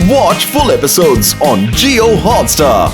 Watch full episodes on Jio Hotstar.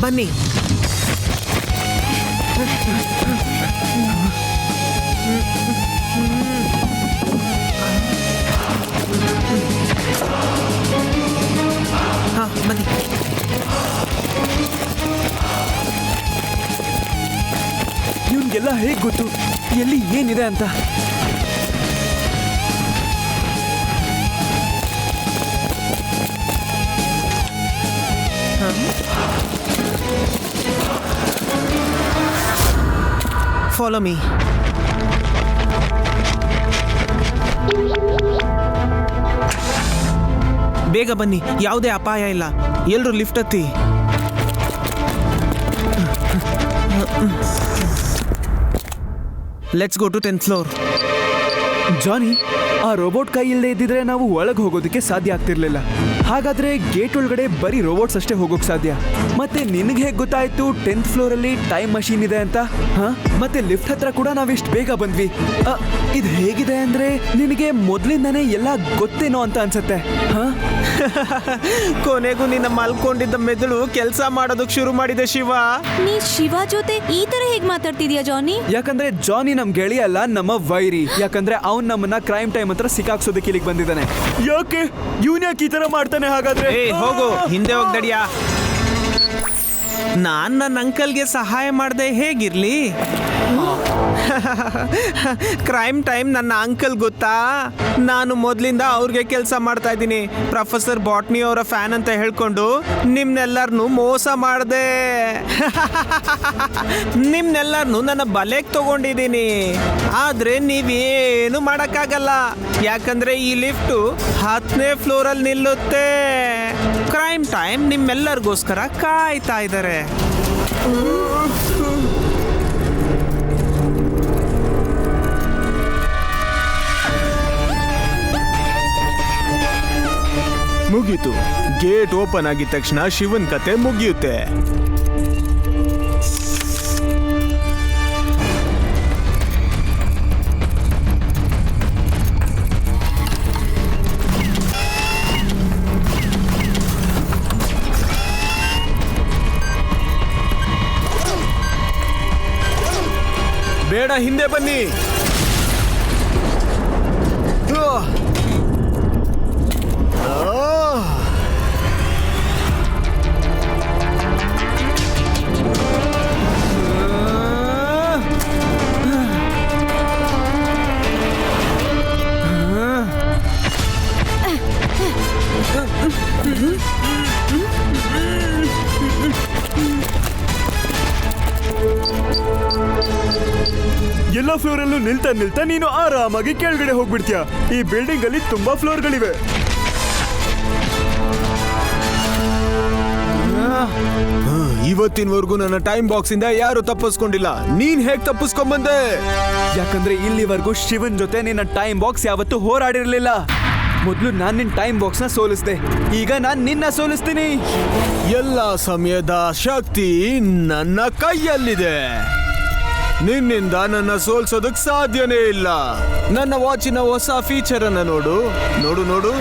ಬನ್ನಿ. ಬನ್ನಿ. ಇವ್ನಿಗೆಲ್ಲ ಹೇಗ್ ಗೊತ್ತು ಎಲ್ಲಿ ಏನಿದೆ ಅಂತ? Follow me. ಬೇಗ ಬನ್ನಿ, ಯಾವುದೇ ಅಪಾಯ ಇಲ್ಲ. ಎಲ್ರು ಲಿಫ್ಟ್ ಹತ್ತಿ. Let's go to 10th floor. Johnny, ಆ ರೋಬೋಟ್ ಕೈ ಇಲ್ಲದೆ ಇದ್ದಿದ್ರೆ ನಾವು ಒಳಗೆ ಹೋಗೋದಕ್ಕೆ ಸಾಧ್ಯ ಆಗ್ತಿರ್ಲಿಲ್ಲ. ಹಾಗಾದ್ರೆ ಗೇಟ್ ಒಳಗಡೆ ಬರೀ ರೋಬೋಟ್ಸ್ ಅಷ್ಟೇ ಹೋಗೋಕ್ ಸಾಧ್ಯ. ಮತ್ತೆ ನಿನಗೆ ಹೇಗೆ ಗೊತ್ತಾಯ್ತು 10th ಫ್ಲೋರ್ ಅಲ್ಲಿ ಟೈಮ್ ಮಷೀನ್ ಇದೆ ಅಂತ? ಮತ್ತೆ ಲಿಫ್ಟ್ ಹತ್ರ ಕೂಡ ನಾವಿಷ್ಟು ಬೇಗ ಬಂದ್ವಿ. ಇದು ಹೇಗಿದೆ ಅಂದ್ರೆ ನಿನಗೆ ಮೊದ್ಲಿಂದಾನೇ ಎಲ್ಲ ಗೊತ್ತೇನೋ ಅಂತ ಅನ್ಸತ್ತೆ. ಕೊನೆಗೂ ನಿನ್ನ ಮಲ್ಕೊಂಡಿದ್ದ ಮೆದುಳು ಕೆಲಸ ಮಾಡೋದಕ್ಕೆ ಶುರು ಮಾಡಿದೆ. ಶಿವ, ನೀ ಶಿವ ಜೊತೆ ಈ ತರ ಹೇಗ್ ಮಾತಾಡ್ತಿದ್ಯಾ ಜಾನಿ? ಯಾಕಂದ್ರೆ ಜಾನಿ ನಮ್ ಗೆಳೆಯ ಅಲ್ಲ, ನಮ್ಮ ವೈರಿ. ಯಾಕಂದ್ರೆ ಅವ್ನ್ ನಮ್ಮನ್ನ ಕ್ರೈಮ್ ಟೈಮ್ ಹತ್ರ ಸಿಕ್ಕಾಕ್ಸೋದಕ್ಕೆ ಇಲ್ಲಿಗೆ ಬಂದಿದ್ದಾನೆ. ಯಾಕೆ ಇವ್ನ ಯಾಕೆ ಈ ತರ ಮಾಡ್ತಾನೆ? ಹಾಗಾದ್ರೆ ಹೋಗು, ಹಿಂದೆ ಹೋಗ್ದಡಿಯಾ. ನಾನ್ ನನ್ನ ಅಂಕಲ್ಗೆ ಸಹಾಯ ಮಾಡದೆ ಹೇಗಿರ್ಲಿ? ಕ್ರೈಮ್ ಟೈಮ್ ನನ್ನ ಅಂಕಲ್ ಗೊತ್ತಾ? ನಾನು ಮೊದಲಿಂದ ಅವ್ರಿಗೆ ಕೆಲಸ ಮಾಡ್ತಾ ಇದ್ದೀನಿ. ಪ್ರೊಫೆಸರ್ ಬಾಟ್ನಿ ಅವರ ಫ್ಯಾನ್ ಅಂತ ಹೇಳ್ಕೊಂಡು ನಿಮ್ನೆಲ್ಲರನ್ನು ಮೋಸ ಮಾಡಿದೆ. ನಿಮ್ನೆಲ್ಲರನ್ನು ನನ್ನ ಬಲೆಗೆ ತಗೊಂಡಿದ್ದೀನಿ. ಆದ್ರೆ ನೀವೇನು ಮಾಡಕ್ಕಾಗಲ್ಲ, ಯಾಕಂದ್ರೆ ಈ ಲಿಫ್ಟು 10ನೇ ಫ್ಲೋರಲ್ಲಿ ನಿಲ್ಲುತ್ತೆ. ಕ್ರೈಮ್ ಟೈಮ್ ನಿಮ್ಮೆಲ್ಲರಿಗೋಸ್ಕರ ಕಾಯ್ತಾ ಇದ್ದಾರೆ. ಮುಗೀತು. ಗೇಟ್ ಓಪನ್ ಆಗಿದ ತಕ್ಷಣ ಶಿವನ್ ಕತೆ ಮುಗಿಯುತ್ತೆ. ಬೇಡ, ಹಿಂದೆ ಬನ್ನಿ. ಎಲ್ಲ ಫ್ಲೋರ್ ಅಲ್ಲೂ ನಿಲ್ತಾ ನಿಲ್ತಾ ನೀನು ಆರಾಮಾಗಿ ಕೆಳಗಡೆ ಹೋಗ್ಬಿಡ್ತೀಯ. ಈ ಬಿಲ್ಡಿಂಗ್ ಅಲ್ಲಿ ತುಂಬಾ ಫ್ಲೋರ್ಗಳಿವೆ. ಇವತ್ತಿನವರೆಗೂ ನನ್ನ ಟೈಮ್ ಬಾಕ್ಸ್ ಇಂದ ಯಾರು ತಪ್ಪಿಸ್ಕೊಂಡಿಲ್ಲ. ನೀನ್ ಹೇಗ್ ತಪ್ಪಿಸ್ಕೊಂಬಂದೆ? ಯಾಕಂದ್ರೆ ಇಲ್ಲಿವರೆಗೂ ಶಿವನ್ ಜೊತೆ ನಿನ್ನ ಟೈಮ್ ಬಾಕ್ಸ್ ಯಾವತ್ತೂ ಹೋರಾಡಿರ್ಲಿಲ್ಲ. ಮೊದಲು ನಾನ್ ನಿನ್ ಟೈಮ್ ಬಾಕ್ಸ್ ನ ಸೋಲಿಸ್ದೆ, ಈಗ ನಾನ್ ನಿನ್ನ ಸೋಲಿಸ್ತೀನಿ. ಎಲ್ಲ ಸಮಯದ ಶಕ್ತಿ ನನ್ನ ಕೈಯಲ್ಲಿದೆ. ನಿನ್ನಿಂದ ನನ್ನ ಸೋಲ್ಸೋದಕ್ ಸಾಧ್ಯನೇ ಇಲ್ಲ. ನನ್ನ ವಾಚಿನ ಹೊಸ ಫೀಚರ್ ಅನ್ನ ನೋಡು ನೋಡು ನೋಡು.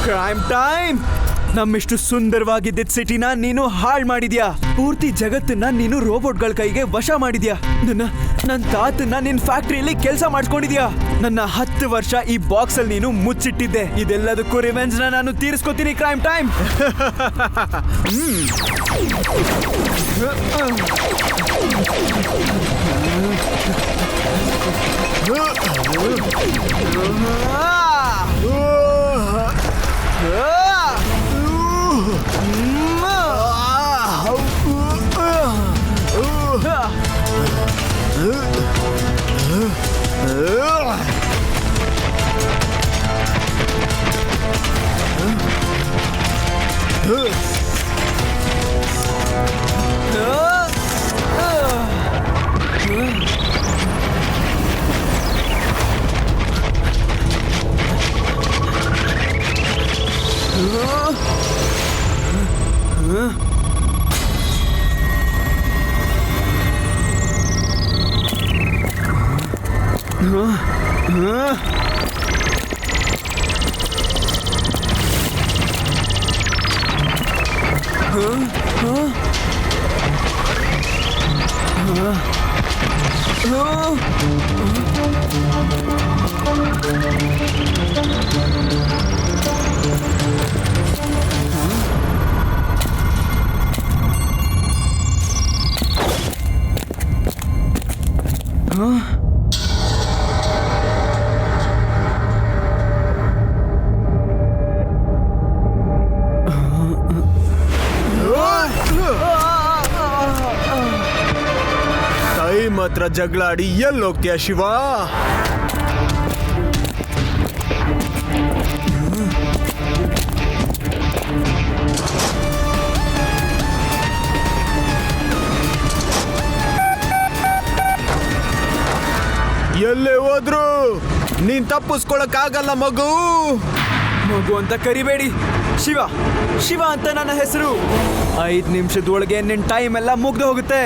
Crime time. ನಮ್ಮಿಷ್ಟು ಸುಂದರವಾಗಿದ್ದ ಸಿಟಿನ ನೀನು ಹಾಳು ಮಾಡಿದ್ಯಾ. ಪೂರ್ತಿ ಜಗತ್ತನ್ನ ನೀನು ರೋಬೋಟ್ಗಳ ಕೈಗೆ ವಶ ಮಾಡಿದ್ಯಾ. ನನ್ನ ತಾತನ್ನ ನಿನ್ ಫ್ಯಾಕ್ಟ್ರಿಯಲ್ಲಿ ಕೆಲಸ ಮಾಡ್ಕೊಂಡಿದ್ಯಾ. ನನ್ನ 10 ವರ್ಷ ಈ ಬಾಕ್ಸ್ ಅಲ್ಲಿ ನೀನು ಮುಚ್ಚಿಟ್ಟಿದ್ದೆ. ಇದೆಲ್ಲದಕ್ಕೂ ರಿವೆಂಜ್ ನಾನು ತೀರಿಸ್ಕೊತೀನಿ ಕ್ರೈಮ್ ಟೈಮ್. ಟೈಮ್ ಹತ್ರ ಜಗಳಾಡಿ ಎಲ್ಲೋಗ್ತೀಯ ಶಿವ? ಎಲ್ಲೇ ಹೋದ್ರು ನೀನ್ ತಪ್ಪಿಸ್ಕೊಳಕ್ ಆಗಲ್ಲ ಮಗು. ಮಗು ಅಂತ ಕರಿಬೇಡಿ, ಶಿವ ಶಿವ ಅಂತ ನನ್ನ ಹೆಸರು. 5 ನಿಮಿಷದೊಳಗೆ ನಿನ್ನ ಟೈಮ್ ಎಲ್ಲ ಮುಗ್ದು ಹೋಗುತ್ತೆ.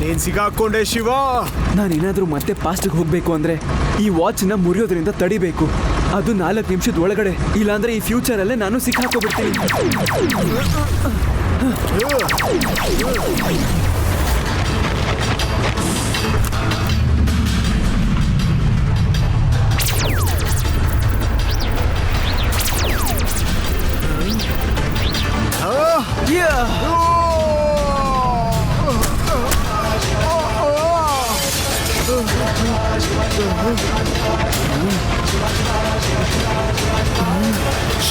ನೀನ್ ಸಿಗಾಕೊಂಡೆ ಶಿವ. ನಾನೇನಾದ್ರೂ ಮತ್ತೆ ಪಾಸ್ಟ್ಗೆ ಹೋಗ್ಬೇಕು ಅಂದ್ರೆ ಈ ವಾಚ್ನ ಮುರಿಯೋದ್ರಿಂದ ತಡಿಬೇಕು. ಅದು 4 ನಿಮಿಷದ ಒಳಗಡೆ, ಇಲ್ಲಾಂದ್ರೆ ಈ ಫ್ಯೂಚರಲ್ಲೇ ನಾನು ಸಿಕ್ಕಾಕೋಬಿಡ್ತೀನಿ.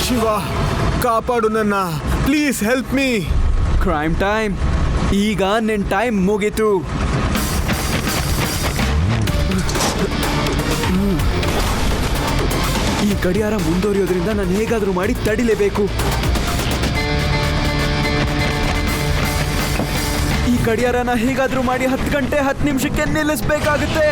ಶಿವ ಕಾಪಾಡು ನನ್ನ, please help me. Crime time. ಈಗ ನಿನ್ನ ಟೈಮ್ ಮುಗೀತು. ಈ ಗಡಿಯಾರ ಮುಂದುವರಿಯೋದ್ರಿಂದ ನಾನು ಹೇಗಾದ್ರೂ ಮಾಡಿ ತಡಿಲೇಬೇಕು. ಈ ಗಡಿಯಾರನ ಹೇಗಾದ್ರೂ ಮಾಡಿ 10 ಗಂಟೆ 10 ನಿಮಿಷಕ್ಕೆ ನಿಲ್ಲಿಸಬೇಕಾಗುತ್ತೆ.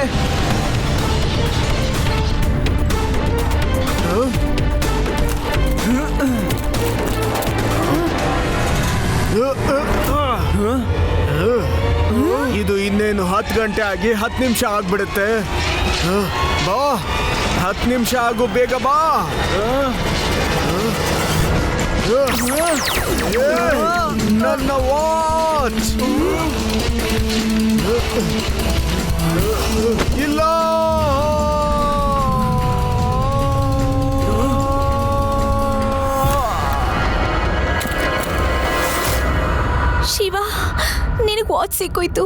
ಇದು ಇನ್ನೇನು 10 ಗಂಟೆ ಆಗಿ 10 ನಿಮಿಷ ಆಗ್ಬಿಡುತ್ತೆ. ಬಾ, 10 ನಿಮಿಷ ಆಗು, ಬೇಗ ಬಾ. ನನ್ನ ವಾಚ್ ಇಲ್ಲ. ಶಿವ, ನಿನಗೆ ವಾಚ್ ಸಿಕ್ಕೋಯ್ತು.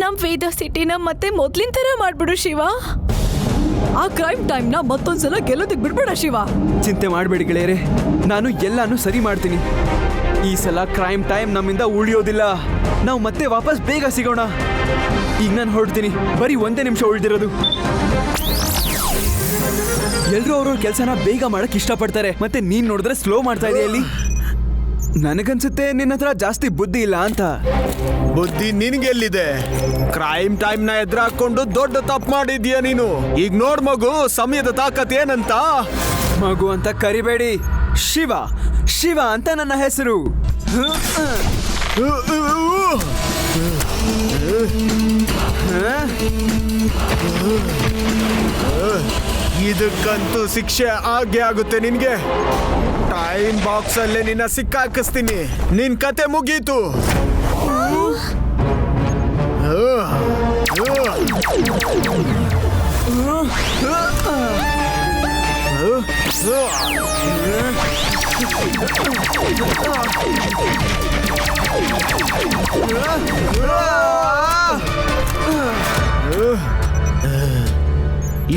ನಮ್ ವೇದ ಸಿಟಿನ ಮತ್ತೆ ಮೊದ್ಲಿನ ತರ ಮಾಡ್ಬಿಡು ಶಿವ. ಆ ಕ್ರೈಮ್ ಟೈಮ್ನ ಮತ್ತೊಂದ್ಸಲ ಗೆಲ್ಲೋದಕ್ಕೆ ಬಿಡ್ಬೇಡ ಶಿವ. ಚಿಂತೆ ಮಾಡಬೇಡಿ ಗೆಳೆಯರೆ, ನಾನು ಎಲ್ಲಾನು ಸರಿ ಮಾಡ್ತೀನಿ. ಈ ಸಲ ಕ್ರೈಮ್ ಟೈಮ್ ನಮ್ಮಿಂದ ಉಳಿಯೋದಿಲ್ಲ. ನಾವು ಮತ್ತೆ ವಾಪಸ್ ಬೇಗ ಸಿಗೋಣ. ಈಗ ನಾನು ಹೊರಡ್ತೀನಿ. ಬರೀ 1 ನಿಮಿಷ ಉಳಿದಿರೋದು. ಎಲ್ರೂ ಅವ್ರವ್ರ ಕೆಲಸನ ಬೇಗ ಮಾಡಕ್ ಇಷ್ಟಪಡ್ತಾರೆ, ಮತ್ತೆ ನೀನ್ ನೋಡಿದ್ರೆ ಸ್ಲೋ ಮಾಡ್ತಾ ಇದೆಯಾ ಇಲ್ಲಿ. ನನಗನ್ಸುತ್ತೆ ನಿನ್ನ ಹತ್ರ ಜಾಸ್ತಿ ಬುದ್ಧಿ ಇಲ್ಲ ಅಂತ. ಬುದ್ಧಿ ನಿನ್ಗೆಲ್ಲಿದೆ? ಕ್ರೈಮ್ ಟೈಮ್ ನ ಎದುರಾಕೊಂಡು ದೊಡ್ಡ ತಪ್ಪು ಮಾಡಿದ್ಯಾ ನೀನು. ಈಗ ನೋಡ್ ಮಗು, ಸಮಯದ ತಾಕತ್ ಏನಂತ. ಮಗು ಅಂತ ಕರಿಬೇಡಿ, ಶಿವ ಶಿವ ಅಂತ ನನ್ನ ಹೆಸರು. ಇದಕ್ಕಂತೂ ಶಿಕ್ಷೆ ಆಗೇ ಆಗುತ್ತೆ ನಿನ್ಗೆ. ಟೈಮ್ ಬಾಕ್ಸ್ ಅಲ್ಲೇ ನಿನ್ನ ಸಿಕ್ಕಾಕಿಸ್ತೀನಿ. ನಿನ್ ಕತೆ ಮುಗೀತು.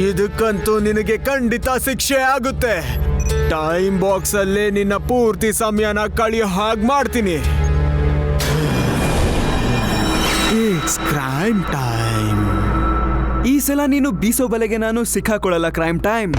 ಇದಕ್ಕಂತೂ ನಿನಗೆ ಖಂಡಿತ ಶಿಕ್ಷೆ ಆಗುತ್ತೆ. ಟೈಮ್ ಬಾಕ್ಸ್ ಅಲ್ಲೇ ನಿನ್ನ ಪೂರ್ತಿ ಸಮಯನ ಕಳಿಯೋ ಹಾಗೆ ಮಾಡ್ತೀನಿ. It's crime time. ಈ ಸಲ ನೀನು ಬೀಸೋ ಬಲೆಗೆ ನಾನು ಸಿಕ್ಕಾಕೊಳ್ಳಲ್ಲ. Crime time.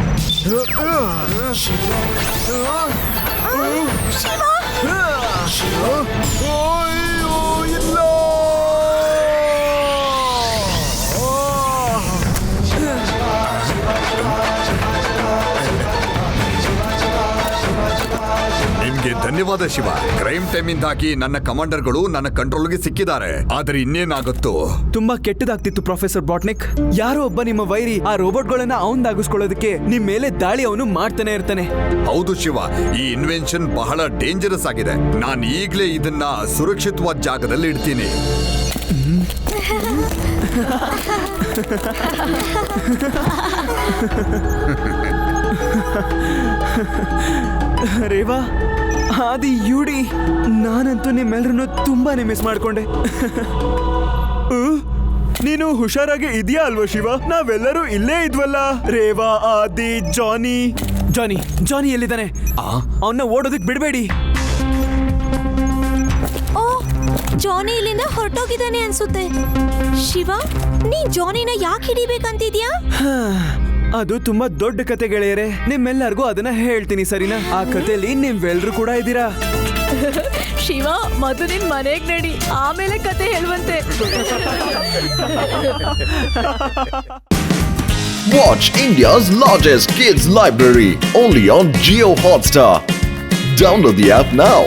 ನಿಮ್ಗೆ ನಿನಗೆ ಧನ್ಯವಾದ ಶಿವ. ಕ್ರೈಮ್ ಟೈಮ್ ಇಂದಾಗಿ ನನ್ನ ಕಮಾಂಡರ್ಗಳು ನನ್ನ ಕಂಟ್ರೋಲ್ಗೆ ಸಿಕ್ಕಿದ್ದಾರೆ. ಆದ್ರೆ ಇನ್ನೇನಾಗುತ್ತೋ? ತುಂಬಾ ಕೆಟ್ಟದಾಗ್ತಿತ್ತು ಪ್ರೊಫೆಸರ್ ಬಾಟ್ನಿಕ್. ಯಾರೋ ಒಬ್ಬ ನಿಮ್ಮ ವೈರಿ ಆ ರೋಬೋಟ್ಗಳನ್ನ ಅವನ್ದಾಗಿಸ್ಕೊಳ್ಳೋದಕ್ಕೆ ನಿಮ್ ಮೇಲೆ ದಾಳಿ ಅವನು ಮಾಡ್ತಾನೆ ಇರ್ತಾನೆ. ಹೌದು ಶಿವ, ಈ ಇನ್ವೆನ್ಷನ್ ಬಹಳ ಡೇಂಜರಸ್ ಆಗಿದೆ. ನಾನು ಈಗ್ಲೇ ಇದನ್ನ ಸುರಕ್ಷಿತವಾದ ಜಾಗದಲ್ಲಿ ಇಡ್ತೀನಿ. ರೇವಾ, ಆದಿ, ಯುಡಿ, ನಾನಂತೂ ನಿಮ್ಮೆಲ್ಲರನ್ನು ತುಂಬಾನೇ ಮಿಸ್ ಮಾಡ್ಕೊಂಡೆ. ನೀನು ಹುಷಾರಾಗಿ ಇದೆಯಾ ಅಲ್ವಾ ಶಿವ? ನಾವೆಲ್ಲರೂ ಇಲ್ಲೇ ಇದ್ವಲ್ಲ. ರೇವಾ, ಆದಿ, ಜಾನಿ. ಜಾನಿ ಎಲ್ಲಿದ್ದಾನೆ? ಅವನ್ನ ಓಡೋದಕ್ ಬಿಡಬೇಡಿ. ಓ, ಜಾನಿ ಇಲ್ಲಿಂದ ಹೊರಟೋಗಿದ್ದಾನೆ ಅನ್ಸುತ್ತೆ. ಶಿವ, ನೀನ್ ಜಾನಿನ ಯಾಕೆ ಹಿಡಿಬೇಕಂತಿದ್ಯಾ? ಅದು ತುಂಬಾ ದೊಡ್ಡ ಕತೆ ಗೆಳೆಯರೆ. ನಿಮ್ಮೆಲ್ಲರಿಗೂ ಅದನ್ನ ಹೇಳ್ತೀನಿ, ಸರಿನಾ? ಆ ಕಥೆಯಲ್ಲಿ ನೀವೆಲ್ಲರೂ ಕೂಡ ಇದ್ದೀರಾ. ಶಿವ, ಮೊದಲು ನಿನ್ ಮನೆಗ್ ನಡಿ, ಆಮೇಲೆ ಕತೆ ಹೇಳುವಂತೆ. Watch India's largest kids library only on Jio Hotstar. Download the app now.